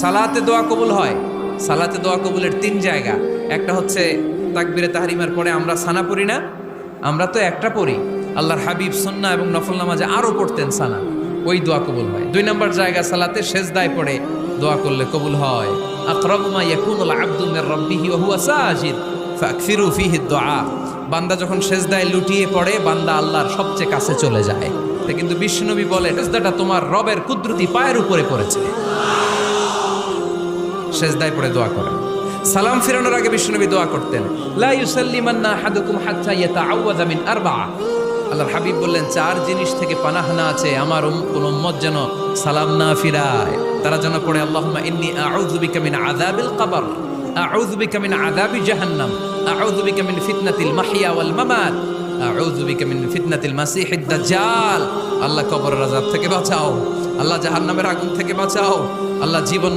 সালাতে দোয়া কবুল হয়। সালাতে দোয়া কবুলের 3 জায়গা। একটা হচ্ছে তাকবীরে তাহরিমার পরে আমরা সানা পড়ি না, আমরা তো একটা পড়ি। আল্লাহর হাবিব সুন্নাহ এবং নফল নামাজে আরো পড়তেন সানা, ওই দোয়া কবুল হয়। 2 নম্বর জায়গা সালাতে সেজদায় পড়ে দোয়া করলে কবুল হয়। আকরাবু মা ইয়াকুনুল আবদু মির রাব্বিহি ওয়া হুয়া সাজিদ ফাকসিরু ফিহি দুআ। বান্দা যখন সেজদায় লুটিয়ে পড়ে বান্দা আল্লাহর সবচেয়ে কাছে চলে যায়। কিন্তু বিশ্বনবী বলে সেজদাটা তোমার রবের কুদরতি পায়ের উপরে পড়েছে। সেজদায় পড়ে দোয়া করেন। সালাম ফিরানোর আগে বিশ্বনবী দোয়া করতেন, লা ইউসাল্লিমান্না আহাদুকুম হাত্তা ইয়াতাআওয়াযা মিন আরবা'a। আল্লাহর হাবিব বললেন 4 জিনিস থেকে পানাহ না আছে আমার কোন উম্মত যেন সালাম না ফিরায়। তারা যেন পড়ে আল্লাহুম্মা ইন্নী আউযু বিকা মিন আযাবিল কবর, আউযু বিকা মিন আযাবি জাহান্নাম, আউযু বিকা মিন ফিতনাতিল মাহইয়া ওয়াল মামাত, আউযু বিকা মিন ফিতনাতিল মাসিহিদ দাজ্জাল। আল্লাহ কবরের আযাব থেকে বাঁচাও, আল্লাহ জাহান্নামের আগুন থেকে বাঁচাও, আল্লাহ জীবন